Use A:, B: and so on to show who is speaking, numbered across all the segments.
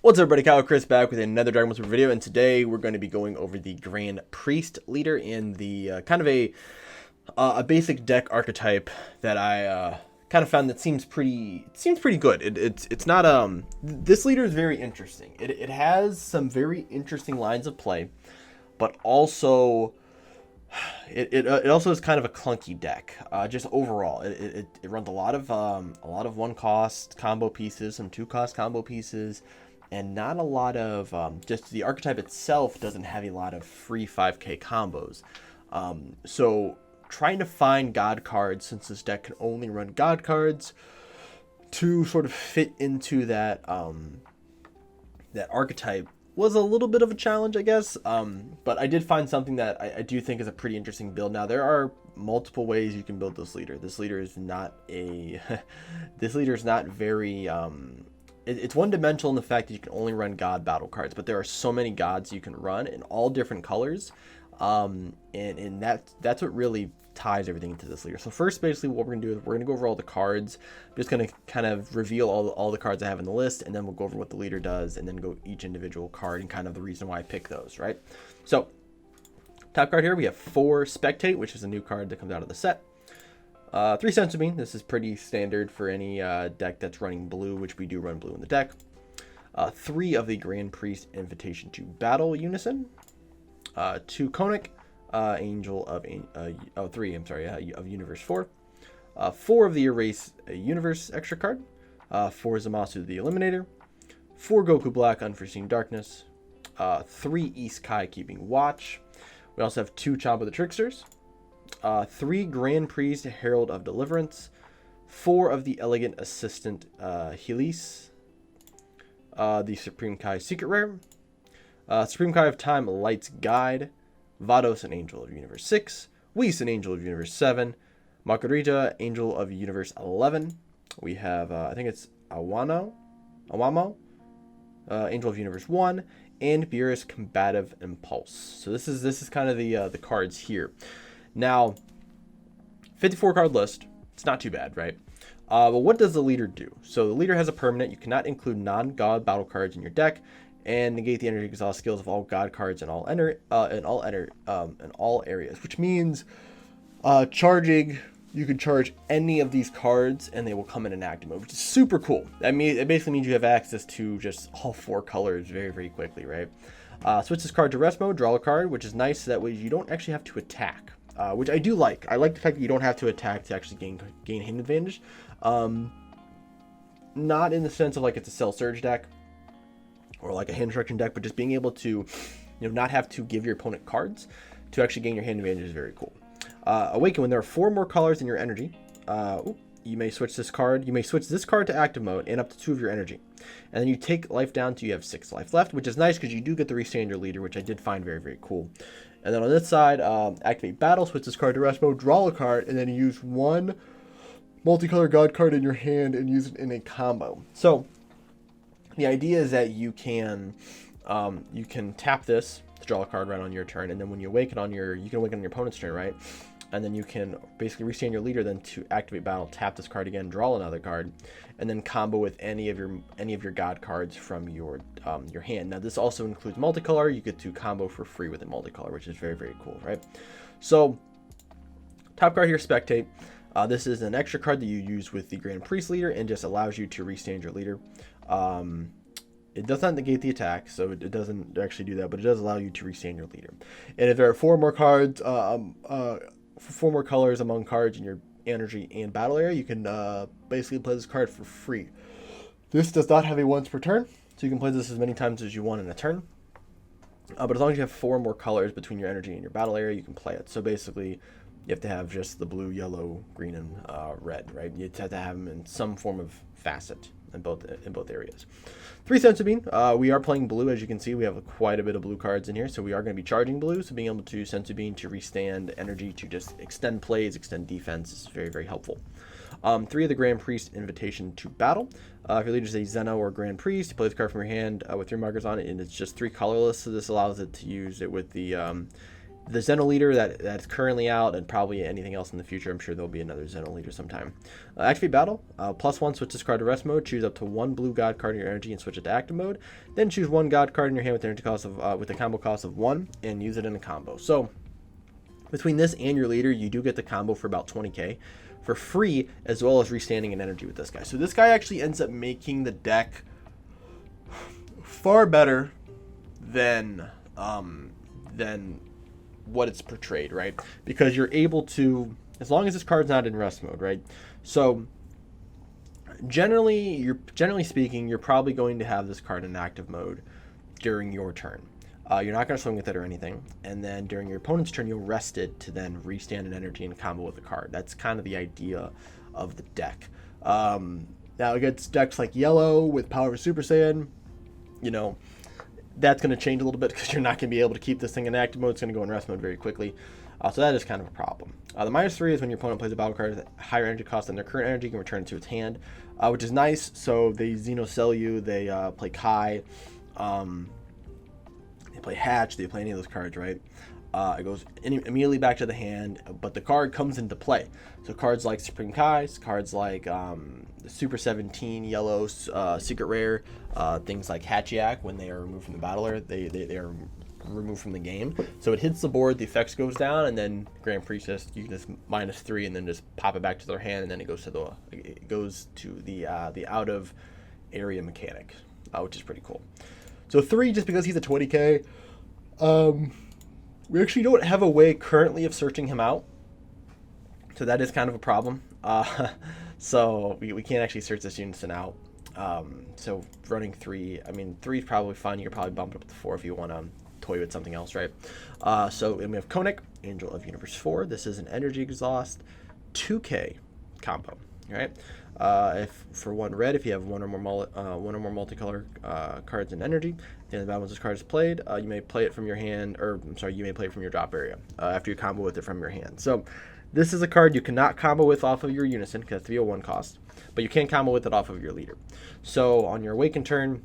A: What's up, everybody? Kyle Chris back with another Dragon Ball Super video, and today we're going to be going over the Grand Priest leader in the kind of a basic deck archetype that I kind of found that seems pretty good. It's not this leader is very interesting. It has some very interesting lines of play, but also it also is kind of a clunky deck. Just overall, it runs a lot of one cost combo pieces, some two cost combo pieces. And not a lot of, just the archetype itself doesn't have a lot of free 5k combos. So trying to find God cards, since this deck can only run God cards, to sort of fit into that, that archetype was a little bit of a challenge, I guess. But I did find something that I do think is a pretty interesting build. Now, there are multiple ways you can build this leader. This leader is not a, this leader is not very, it's one-dimensional in the fact that you can only run God battle cards, but there are so many gods you can run in all different colors, and that's what really ties everything into this leader. So first, basically, what we're gonna do is we're gonna go over all the cards. I'm just gonna kind of reveal all the cards I have in the list, and then we'll go over what the leader does, and then go each individual card and kind of the reason why I pick those. Right. So top card here we have 4 Spectate, which is a new card that comes out of the set. 3 Senzu Bean. This is pretty standard for any deck that's running blue, which we do run blue in the deck. 3 of the Grand Priest Invitation to Battle Unison. 2 Konik, Angel of 3. I'm sorry, of Universe 4. 4 of the Erase Universe extra card. 4 Zamasu the Eliminator. 4 Goku Black Unforeseen Darkness. 3 Isekai Keeping Watch. We also have 2 Chamba the Tricksters. 3 Grand Priest Herald of Deliverance, 4 of the Elegant Assistant Helis, the Supreme Kai Secret Rare, Supreme Kai of Time Light's Guide, Vados an Angel of Universe 6, Whis an Angel of Universe 7, Makurita Angel of Universe 11. We have I think it's Awamo, Angel of Universe 1, and Beerus Combative Impulse. So this is kind of the cards here. Now, 54 card list, it's not too bad, right? But what does the leader do? So the leader has a permanent. You cannot include non-god battle cards in your deck, and negate the energy exhaust skills of all god cards in all areas. Which means charging, you can charge any of these cards, and they will come in an active mode, which is super cool. I mean, it basically means you have access to just all 4 colors very, very quickly, right? Switch this card to rest mode, draw a card, which is nice. So that way you don't actually have to attack. Which I do like. I like the fact that you don't have to attack to actually gain hand advantage. Not in the sense of like it's a Cell Surge deck or like a hand destruction deck, but just being able to, not have to give your opponent cards to actually gain your hand advantage is very cool. Awaken, when there are 4 more colors in your energy, you may switch this card. You may switch this card to active mode and up to 2 of your energy. And then you take life down to you have 6 life left, which is nice because you do get to restand your leader, which I did find very, very cool. And then on this side, activate battle, switch this card to rest mode, draw a card, and then use 1 multicolor god card in your hand and use it in a combo. So the idea is that you can tap this to draw a card right on your turn, and then when you awaken you can awaken on your opponent's turn, right? And then you can basically restand your leader, then to activate battle, tap this card again, draw another card, and then combo with any of your god cards from your hand. Now this also includes multicolor. You get to combo for free with a multicolor, which is very, very cool, right? So top card here, Spectate. This is an extra card that you use with the Grand Priest leader and just allows you to restand your leader. It does not negate the attack, so it doesn't actually do that, but it does allow you to restand your leader. And if there are 4 more cards, 4 more colors among cards in your energy and battle area, you can basically play this card for free. This does not have a once per turn, so you can play this as many times as you want in a turn. But as long as you have 4 more colors between your energy and your battle area, you can play it. So basically, you have to have just the blue, yellow, green, and red, right? You have to have them in some form of facet in both areas. 3 Senzu Bean. We are playing blue, as you can see. We have quite a bit of blue cards in here, so we are going to be charging blue. So being able to Senzu Bean to restand energy to just extend plays, extend defense is very, very helpful. 3 of the Grand Priest Invitation to Battle. If your leader is a Zeno or Grand Priest, you play the card from your hand with 3 markers on it, and it's just 3 colorless. So this allows it to use it with the the Xeno leader that's currently out, and probably anything else in the future. I'm sure there'll be another Xeno leader sometime. Activate battle. +1, switch this card to rest mode. Choose up to 1 blue god card in your energy and switch it to active mode. Then choose 1 god card in your hand with the energy cost of with the combo cost of 1 and use it in a combo. So between this and your leader, you do get the combo for about 20k for free, as well as restanding an energy with this guy. So this guy actually ends up making the deck far better than what it's portrayed, right? Because you're able to, as long as this card's not in rest mode, right? So generally speaking, you're probably going to have this card in active mode during your turn. You're not going to swing with it or anything, and then during your opponent's turn, you'll rest it to then restand an energy and combo with the card. That's kind of the idea of the deck. Now against decks like yellow with Power of Super Saiyan, you know, that's going to change a little bit because you're not going to be able to keep this thing in active mode. It's going to go in rest mode very quickly. So that is kind of a problem. The -3 is when your opponent plays a battle card with a higher energy cost than their current energy, you can return it to its hand, which is nice. So they Xeno sell you, they play Kai, they play Hatch, they play any of those cards, right? It goes immediately back to the hand, but the card comes into play. So cards like Supreme Kai's, cards like the Super 17 yellow secret rare, things like Hatchiak, when they are removed from the battle area, they are removed from the game. So it hits the board, the effects goes down, and then Grand Priestess, you can just -3 and then just pop it back to their hand, and then it goes to the out of area mechanic, which is pretty cool. So 3, just because he's a 20k. We actually don't have a way currently of searching him out, so that is kind of a problem. So we can't actually search this unison out. So running 3, I mean 3 is probably fine. You could probably bump it up to 4 if you want to toy with something else, right? So we have Konik, Angel of Universe 4. This is an energy exhaust 2k combo, right? If for 1 red, if you have one or more multicolor cards in energy, at the end of the battle, once this card is played, you may play it from your hand, or I'm sorry, you may play it from your drop area after you combo with it from your hand. So this is a card you cannot combo with off of your unison because it's a 1 cost, but you can combo with it off of your leader. So on your awaken turn,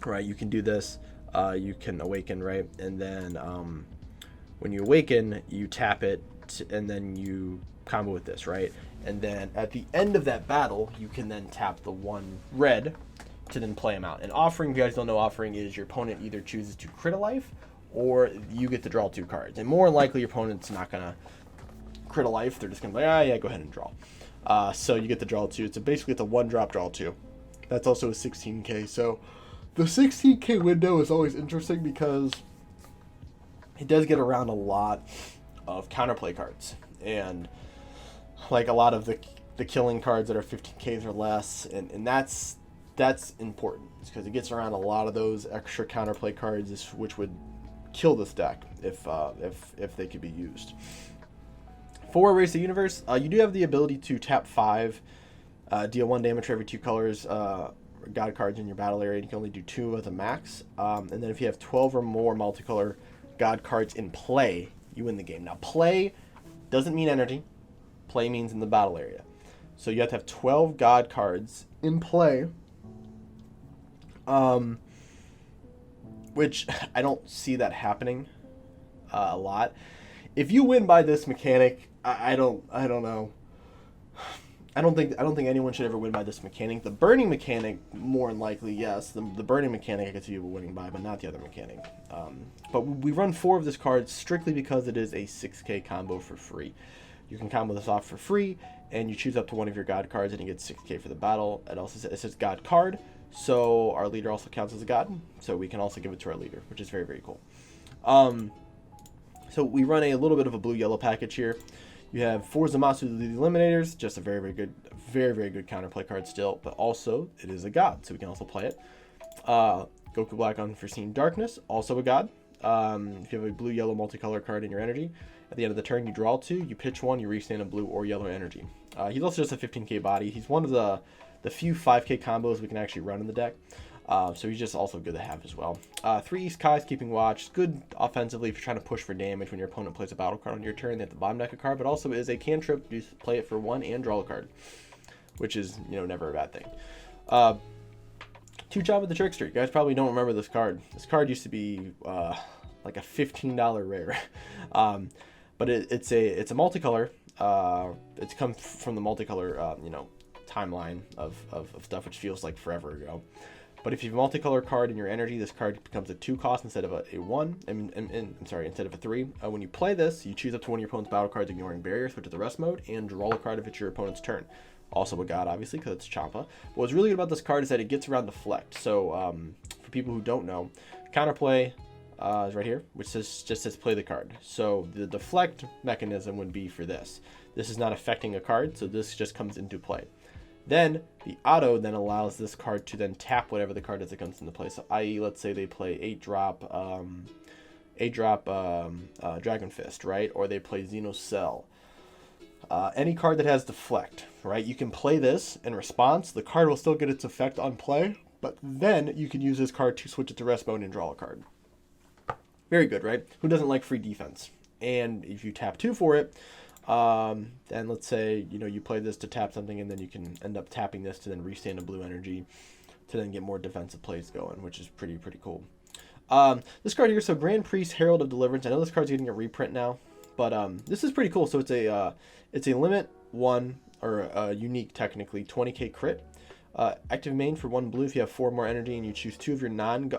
A: right, you can do this. You can awaken, right, and then when you awaken, you tap it, and then you combo with this, right? And then at the end of that battle, you can then tap the 1 red to then play him out. And offering, if you guys don't know, offering is your opponent either chooses to crit a life, or you get to draw 2 cards. And more than likely, your opponent's not going to crit a life. They're just going to be like, yeah, go ahead and draw. So you get to draw 2. So basically, it's a 1-drop draw 2. That's also a 16k. So the 16k window is always interesting because it does get around a lot of counterplay cards. And like a lot of the killing cards that are 15Ks or less, and that's important because it gets around a lot of those extra counterplay cards, which would kill this deck if they could be used. For Erase the Universe, you do have the ability to tap 5, deal 1 damage for every 2 colors god cards in your battle area. You can only do 2 as a max, and then if you have 12 or more multicolor god cards in play, you win the game. Now play doesn't mean energy. Play means in the battle area. So you have to have 12 god cards in play, which I don't see that happening a lot. If you win by this mechanic, I don't know. I don't think anyone should ever win by this mechanic. The burning mechanic, more than likely, yes. The burning mechanic I could see you winning by, but not the other mechanic. But we run 4 of this card strictly because it is a 6k combo for free. You can combo this off for free, and you choose up to 1 of your god cards, and you get 6k for the battle. It says god card, so our leader also counts as a god, so we can also give it to our leader, which is very, very cool. So we run a little bit of a blue-yellow package here. You have 4 Zamasu the Eliminators, just a very, very good counterplay card still, but also it is a god, so we can also play it. Goku Black Unforeseen Darkness, also a god. If you have a blue-yellow multicolor card in your energy, at the end of the turn, you draw 2, you pitch 1, you restand a blue or yellow energy. He's also just a 15k body. He's one of the few 5k combos we can actually run in the deck. So he's just also good to have as well. 3 East Kai's Keeping Watch. Good offensively if you're trying to push for damage when your opponent plays a battle card on your turn. They have to bottom deck a card, but also is a cantrip. You play it for 1 and draw a card, which is, never a bad thing. 2 Chop with the Trickster. You guys probably don't remember this card. This card used to be like a $15 rare. But it's a multicolor. It's come from the multicolor, you know, timeline of stuff, which feels like forever ago. But if you have a multicolor card in your energy, this card becomes a 2 cost instead of a 1. I'm sorry, instead of a 3. When you play this, you choose up to one of your opponent's battle cards, ignoring barriers, switch to the rest mode, and draw a card if it's your opponent's turn. Also a god, obviously, because it's Champa. What's really good about this card is that it gets around deflect. So for people who don't know, counterplay is right here, which just says play the card. So the deflect mechanism would be for this. This is not affecting a card, so this just comes into play. Then the auto then allows this card to then tap whatever the card is that comes into play. So i.e., let's say they play 8-drop Dragon Fist, right? Or they play Xenocell. Any card that has deflect, right? You can play this in response. The card will still get its effect on play, but then you can use this card to switch it to rest mode and draw a card. Very good, right? Who doesn't like free defense? And if you tap 2 for it, then let's say, you know, you play this to tap something, and then you can end up tapping this to then restand a blue energy to then get more defensive plays going, which is pretty cool. This card here, so Grand Priest, Herald of Deliverance. I know this card's getting a reprint now, but this is pretty cool. So it's a limit 1, or a unique technically 20k crit. Active main for 1 blue. If you have 4 more energy and you choose 2 of your non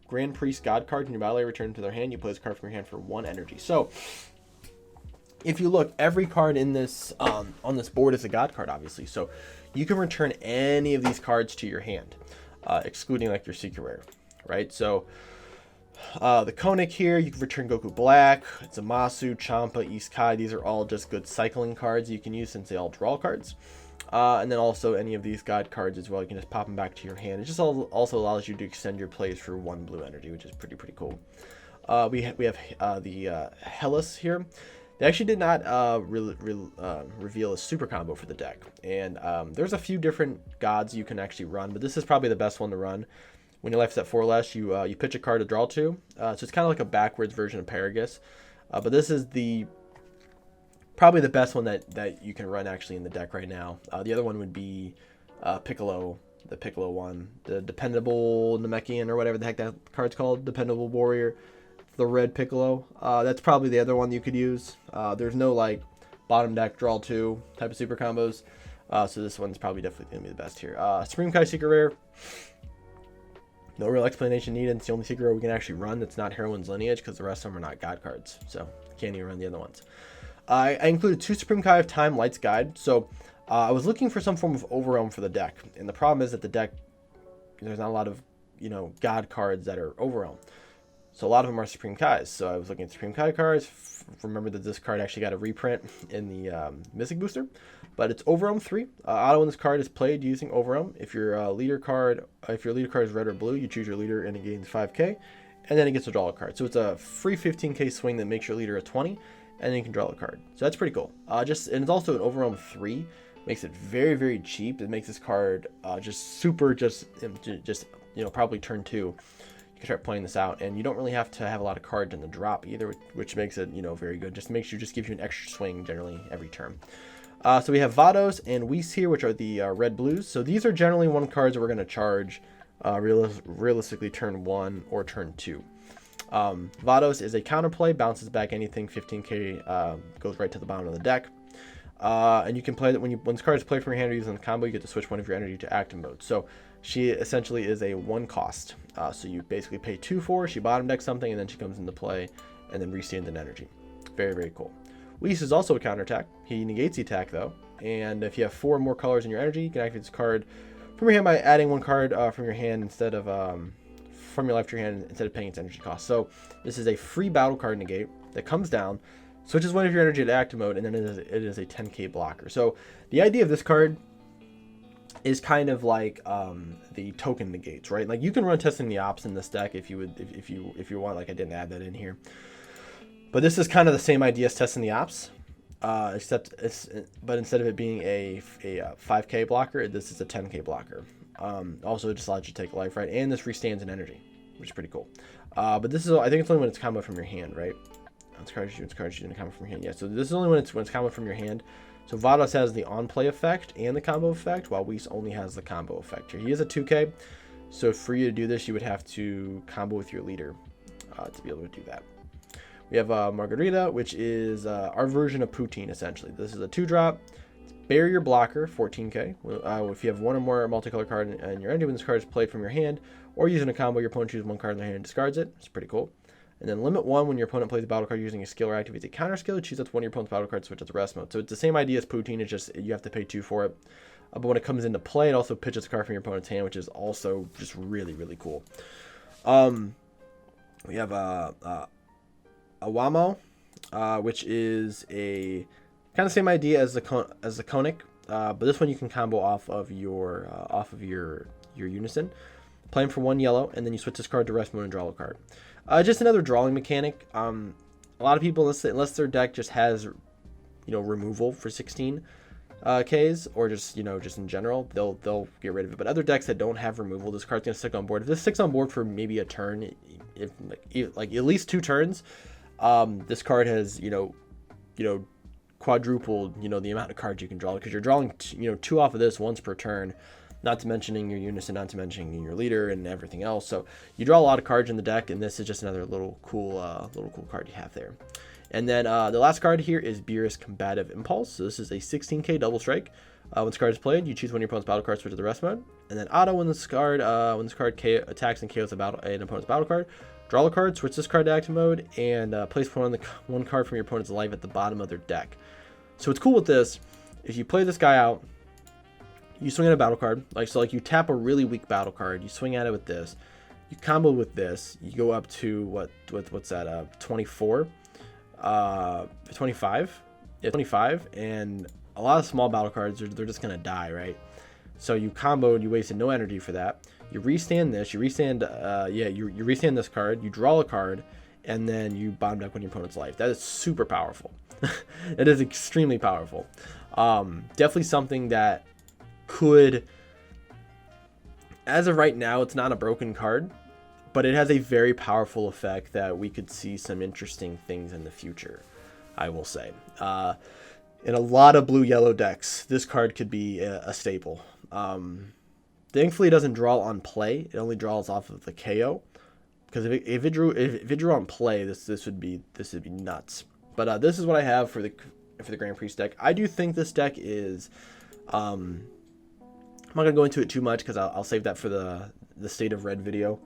A: Grand Priest God cards in your battle area, return to their hand. You play this card from your hand for 1 energy. So if you look, every card in this on this board is a god card, obviously. So you can return any of these cards to your hand, excluding like your secret rare, right? So the Konik here, you can return Goku Black, Zamasu, Champa, East Kai. These are all just good cycling cards you can use since they all draw cards. And then also any of these god cards as well, you can just pop them back to your hand. It just also allows you to extend your plays for 1 blue energy, which is pretty cool. We have the Hellas here. They actually did not reveal a super combo for the deck, and there's a few different gods you can actually run, but this is probably the best one to run. When your life's at 4 less, you pitch a card to draw 2, so it's kind of like a backwards version of Paragus, but this is probably the best one that you can run actually in the deck right now. The other one would be Piccolo, the Piccolo one, the Dependable Namekian, or whatever the heck that card's called, Dependable Warrior. The red Piccolo. That's probably the other one you could use. There's no like bottom deck draw 2 type of super combos. So this one's probably definitely going to be the best here. Supreme Kai Secret Rare. No real explanation needed. It's the only secret rare we can actually run that's not Heroine's Lineage, because the rest of them are not god cards. So can't even run the other ones. I included 2 Supreme Kai of Time Lights Guide. So I was looking for some form of overwhelm for the deck. And the problem is that the deck, there's not a lot of, you know, god cards that are overwhelm. So a lot of them are Supreme Kais. So I was looking at Supreme Kai cards. Remember that this card actually got a reprint in the Mystic Booster. But it's Overwhelm 3. Auto when this card is played using Overwhelm. If your leader card is red or blue, you choose your leader and it gains 5k. And then it gets to draw a card. So it's a free 15k swing that makes your leader a 20. And then you can draw a card. So that's pretty cool. And it's also an Overwhelm 3. Makes it very cheap. It makes this card just you know, probably turn 2. You can start playing this out, and you don't really have to have a lot of cards in the drop either, which makes it, you know, very good. Just gives you an extra swing generally every turn. So we have Vados and Whis here, which are the red blues. So these are generally one cards that we're going to charge realistically turn 1 or turn 2. Vados is a counterplay, bounces back anything 15k, goes right to the bottom of the deck. And you can play that when this card is played from your hand or using the combo, you get to switch one of your energy to active mode. So she essentially is a 1 cost. So you basically pay 2 for her, she bottom decks something, and then she comes into play and then restands an energy. Very cool. Whis is also a counterattack. He negates the attack though. And if you have 4 more colors in your energy, you can activate this card from your hand by adding 1 card from your hand instead of from your life to your hand instead of paying its energy cost. So this is a free battle card negate that comes down, switches one of your energy to active mode, and then it is a 10k blocker. So the idea of this card is kind of like the token negates, right? Like you can run Testing the Ops in this deck if you want. Like I didn't add that in here, but this is kind of the same idea as Testing the Ops, but instead of it being a 5k blocker, this is a 10k blocker. Also, it just allows you to take life, right? And this restands an energy, which is pretty cool. But this is, I think it's only when it's combo from your hand, right? It's cards you can combo from your hand. Yeah, so this is only when it's combo from your hand. So Vados has the on-play effect and the combo effect, while Whis only has the combo effect here. He is a 2k, so for you to do this, you would have to combo with your leader. to be able to do that. We have Margarita, which is our version of Poutine, essentially. This is a 2-drop. Barrier Blocker, 14k. If you have one or more multicolor card and your ending when this card is played from your hand, or using a combo, your opponent chooses one card in their hand and discards it. It's pretty cool. And then limit 1 when your opponent plays a battle card using a skill or activates a counter skill. Choose up one of your opponent's battle cards, switch it to rest mode. So it's the same idea as Poutine, it's just you have to pay 2 for it. But when it comes into play, it also pitches a card from your opponent's hand, which is also just really, really cool. We have Awamo, which is a kind of same idea as the Conic, but this one you can combo off of your Unison. Play him for 1 yellow, and then you switch this card to rest mode and draw a card. Just another drawing mechanic. A lot of people, unless their deck just has, removal for 16 Ks, or just in general, they'll get rid of it. But other decks that don't have removal, this card's gonna stick on board. If this sticks on board for maybe a turn, if like at least 2 turns, this card has quadrupled the amount of cards you can draw, because you're drawing 2 off of this once per turn. Not to mentioning your Unison, not to mentioning your leader and everything else. So you draw a lot of cards in the deck, and this is just another little cool card you have there. And then the last card here is Beerus Combative Impulse. So this is a 16k double strike. When this card is played, you choose one of your opponent's battle cards, switch to the rest mode. And then auto when this card attacks and KOs an opponent's battle card, draw a card, switch this card to active mode, and place one card from your opponent's life at the bottom of their deck. So what's cool with this, if you play this guy out, you swing at a battle card, like you tap a really weak battle card, you swing at it with this, you combo with this, you go up to what's that, 24, 25, yeah, 25, and a lot of small battle cards they're just gonna die, right? So you comboed, you wasted no energy for that. You restand this, you restand this card, you draw a card, and then you bottom deck one of your opponent's life. That is super powerful. It is extremely powerful. Definitely something that could, as of right now, it's not a broken card, but it has a very powerful effect that we could see some interesting things in the future, I will say. In a lot of blue-yellow decks, this card could be a staple. Thankfully, it doesn't draw on play. It only draws off of the KO. Because if it drew on play, this would be nuts. But this is what I have for the Grand Priest deck. I do think this deck is. I'm not gonna go into it too much because I'll save that for the State of Red video.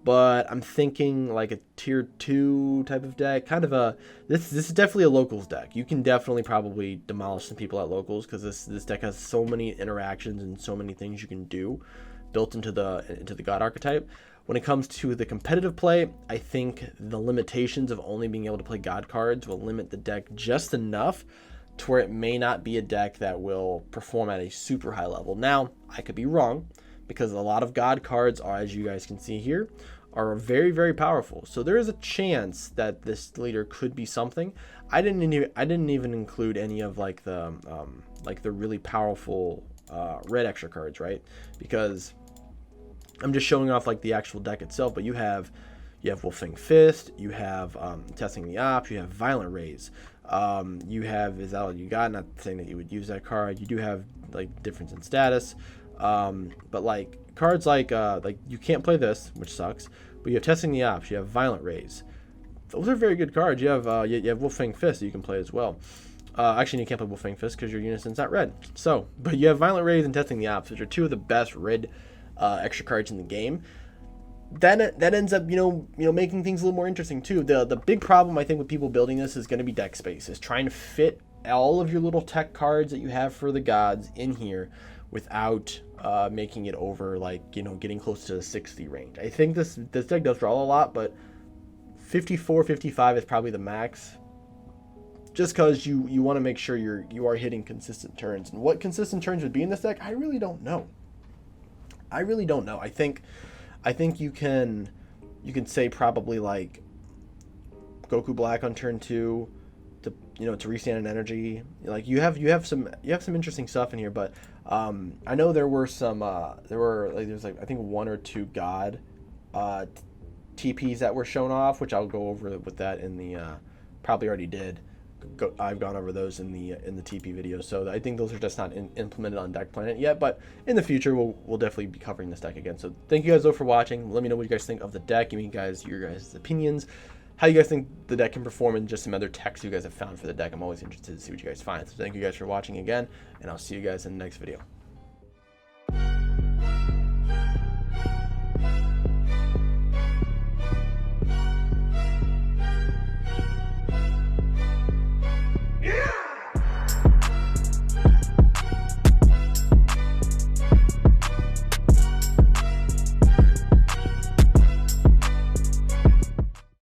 A: But I'm thinking like a tier 2 type of deck, kind of a this is definitely a locals deck. You can definitely probably demolish some people at locals, because this deck has so many interactions and so many things you can do built into the God archetype. When it comes to the competitive play, I think the limitations of only being able to play God cards will limit the deck just enough to where it may not be a deck that will perform at a super high level. Now, I could be wrong, because a lot of God cards are, as you guys can see here, are very, very powerful. So there is a chance that this leader could be something. I didn't even include any of like the really powerful red extra cards, right? Because I'm just showing off like the actual deck itself. But you have Wolfing Fist, you have Testing the Ops, you have Violent Rays, you have Is That All You Got? Not saying that you would use that card. You do have like difference in status. But like cards like you can't play this, which sucks, but you have Testing the Ops, you have Violent Rays. Those are very good cards. You have Wolfang Fist that you can play as well. Actually, you can't play Wolfang Fist because your Unison's not red. So, but you have Violent Rays and Testing the Ops, which are 2 of the best red extra cards in the game. That ends up making things a little more interesting too. The big problem I think with people building this is going to be deck space, is trying to fit all of your little tech cards that you have for the gods in here without making it over getting close to the 60 range. I think this deck does draw a lot, but 54, 55 is probably the max, just because you want to make sure you are hitting consistent turns. And what consistent turns would be in this deck, I really don't know. I think you can say probably like Goku Black on turn 2 to restand an energy. Like you have some interesting stuff in here, but I know there was I think 1 or 2 God TPs that were shown off, which I'll go over with that in the probably already did I've gone over those in the TP video. So I think those are just not implemented on Deck Planet yet, but in the future we'll definitely be covering this deck again. So thank you guys though for watching. Let me know what you guys think of the deck. Give me your guys' opinions, how you guys think the deck can perform, and just some other text you guys have found for the deck. I'm always interested to see what you guys find. So thank you guys for watching again, and I'll see you guys in the next video.